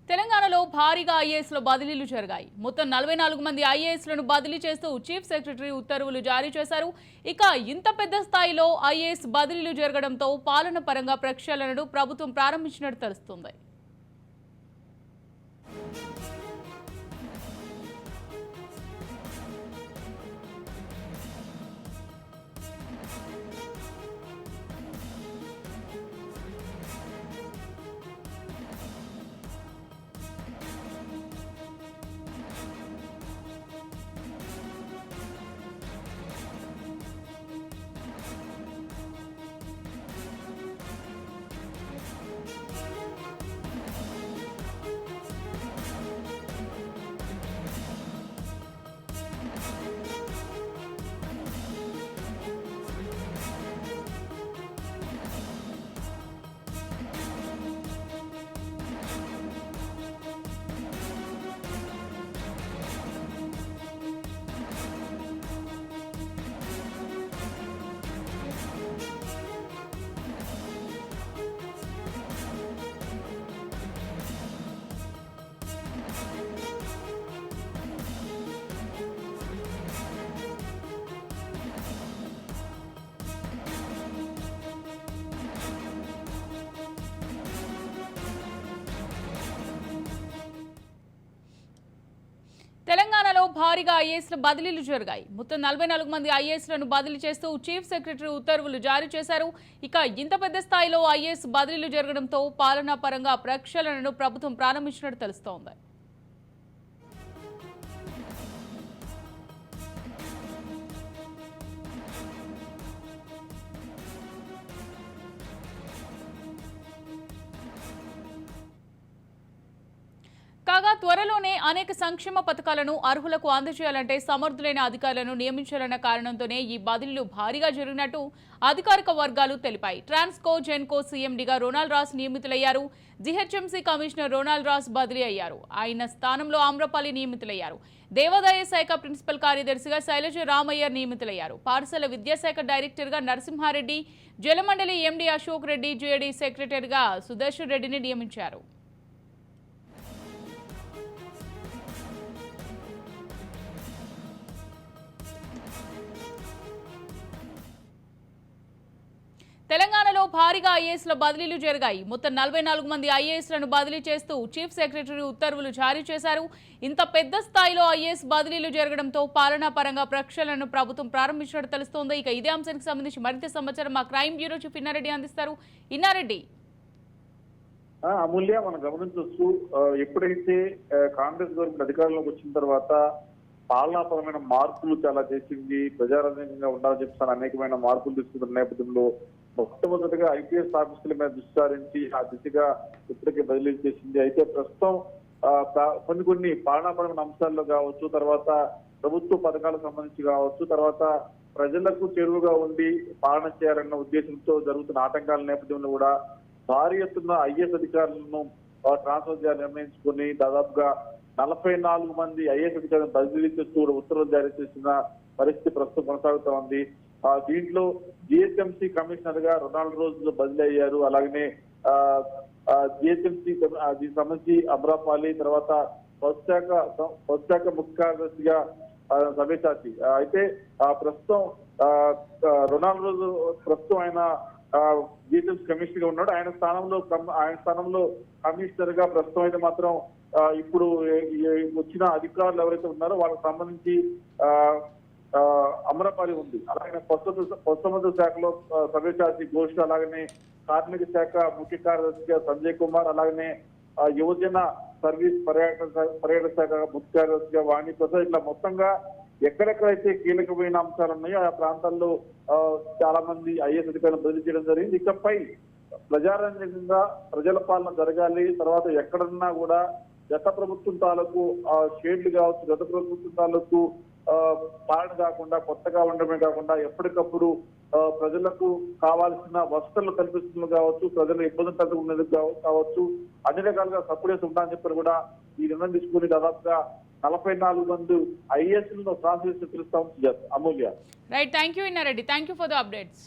తెలంగాణలో భారీగా ఐఏఎస్ల బదిలీలు జరిగాయి. మొత్తం 44 మంది ఐఏఎస్లను బదిలీ చేస్తూ చీఫ్ సెక్రటరీ ఉత్తర్వులు జారీ చేశారు. ఇక ఇంత పెద్ద స్థాయిలో ఐఏఎస్ బదిలీలు జరగడంతో పాలన పరంగా ప్రక్షాళనను ప్రభుత్వం ప్రారంభించినట్టు తెలుస్తుంది. తెలంగాణలో భారీగా ఐఏఎస్ల బదిలీలు జరిగాయి. మొత్తం 44 మంది ఐఏఎస్లను బదిలీ చేస్తూ చీఫ్ సెక్రటరీ ఉత్తర్వులు జారీ చేశారు. ఇక ఇంత పెద్ద స్థాయిలో ఐఏఎస్ బదిలీలు జరగడంతో పాలనా పరంగా ప్రక్షాళనను ప్రభుత్వం ప్రారంభించినట్టు తెలుస్తోంది. కాగా త్వరలోనే అనేక సంక్షేమ పథకాలను అర్హులకు అందజేయాలంటే సమర్థులైన అధికారులను నియమించాలన్న కారణంతోనే ఈ బదిలీలు భారీగా జరిగినట్టు అధికారిక వర్గాలు తెలిపాయి. ట్రాన్స్కో జెన్కో సీఎండీగా రొనాల్డ్ రాస్ నియమితులయ్యారు. జీహెచ్ఎంసీ కమిషనర్ రొనాల్డ్ రాస్ బదిలీ అయ్యారు. ఆయన స్థానంలో ఆమ్రపాలి నియమితులయ్యారు. దేవాదాయ శాఖ ప్రిన్సిపల్ కార్యదర్శిగా శైలజ రామయ్యర్ నియమితులయ్యారు. పాఠశాల విద్యాశాఖ డైరెక్టర్గా నరసింహారెడ్డి, జలమండలి ఎండీ అశోక్ రెడ్డి, జేడీ సెక్రటరీగా సుదర్శన్ రెడ్డిని నియమించారు. తెలంగాణలో భారీగా ఐఏఎస్ల బదిలీలు జరిగాయి. మొత్తం 44 మంది ఐఏఎస్లను బదిలీ చేస్తూ చీఫ్ సెక్రటరీ ఉత్తర్వులు జారీ చేశారు. ఇంత పెద్ద స్థాయిలో ఐఏఎస్ బదిలీలు జరగడంతో పాలనా పరంగా ప్రక్షాళనను ప్రభుత్వం ప్రారంభించినట్టు తెలుస్తోంది. ఇక ఇదే అంశానికి సంబంధించి మరింత సమాచారం మా క్రైమ్ బ్యూరో చీఫ్ ఇన్నారెడ్డి అందిస్తారు. ఇన్నారెడ్డి, అమూల్య, మనం గమనించవచ్చు, ఎప్పుడైతే కాంగ్రెస్ గవర్నమెంట్ అధికారంలోకి వచ్చిన తర్వాత పాలనాపరమైన మార్పులు చాలా చేసింది, ప్రజారంజకంగా ఉండాలని చెప్పి అనేకమైన మార్పులు తీసుకున్న నేపథ్యంలో మొట్టమొదటిగా ఐపీఎస్ ఆఫీసుల మీద దృష్టి సారించి ఆ దిశగా ఇప్పటికే బదిలీ చేసింది. అయితే ప్రస్తుతం కొన్ని పాలనాపరమైన అంశాల్లో కావచ్చు, తర్వాత ప్రభుత్వ పథకాలకు సంబంధించి కావచ్చు, తర్వాత ప్రజలకు చేరువుగా ఉండి పాలన చేయాలన్న ఉద్దేశంతో జరుగుతున్న ఆటంకాల నేపథ్యంలో కూడా భారీ ఎత్తున ఐఏఎస్ అధికారులను ట్రాన్స్ఫర్ చేయాలని నిర్ణయించుకుని దాదాపుగా 44 మంది ఐఏఎస్ అధికారులను బదిలీ చేస్తూ ఉత్తర్వులు జారీ చేసిన పరిస్థితి ప్రస్తుతం కొనసాగుతా ఉంది. దీంట్లో జిహెచ్ఎంసీ కమిషనర్ గా రొనాల్డ్ రోజు బదిలీ అయ్యారు. అలాగనే జిహెచ్ఎంసీ దీనికి సంబంధించి అమ్రపాలి, తర్వాత పౌరశాఖ ముఖ్య కార్యదర్శిగా సవ్యసాచి. అయితే ప్రస్తుతం రొనాల్డ్ రోజు ప్రస్తుతం ఆయన జిహెచ్ఎంసీ కమిషనర్ గా ఉన్నాడు. ఆయన స్థానంలో కమిషనర్ గా ప్రస్తుతం అయితే మాత్రం ఇప్పుడు వచ్చిన అధికారులు ఎవరైతే ఉన్నారో వాళ్ళకి సంబంధించి అమరపాలి ఉంది. అలాగే పశుసంవర్ధక శాఖలో సవ్యసాచి ఘోష్, అలాగనే కార్మిక శాఖ ముఖ్య కార్యదర్శిగా సంజయ్ కుమార్, అలాగనే యువజన సర్వీస్ పర్యాటక శాఖ ముఖ్య కార్యదర్శిగా వాణి ప్రసాద్, ఇట్లా మొత్తంగా ఎక్కడెక్కడైతే కీలకమైన అంశాలు ఉన్నాయో ఆ ప్రాంతాల్లో చాలా మంది ఐఏఎస్ అధికారులను బదిలీ చేయడం జరిగింది. ఇకపై ప్రజారంజకంగా ప్రజల పాలన జరగాలి. తర్వాత ఎక్కడన్నా కూడా గత ప్రభుత్వం తాలూకు షేడ్లు కావచ్చు, గత ప్రభుత్వం తాలూకు పాలన కాకుండా కొత్తగా ఉండడమే కాకుండా ఎప్పటికప్పుడు ప్రజలకు కావాల్సిన వసతులు కల్పిస్తుంది కావచ్చు, ప్రజలు ఇబ్బందులు తగ్గుకునేది కావచ్చు, అన్ని రకాలుగా సపోర్ట్ చేసి ఉంటామని చెప్పి కూడా ఈ నిర్ణయం తీసుకుని దాదాపుగా 44 మంది ఐఏఎస్ ట్రాన్స్ఫర్ తెలుస్తాం. Amulya, right, thank you Innareddy, thank you for the updates.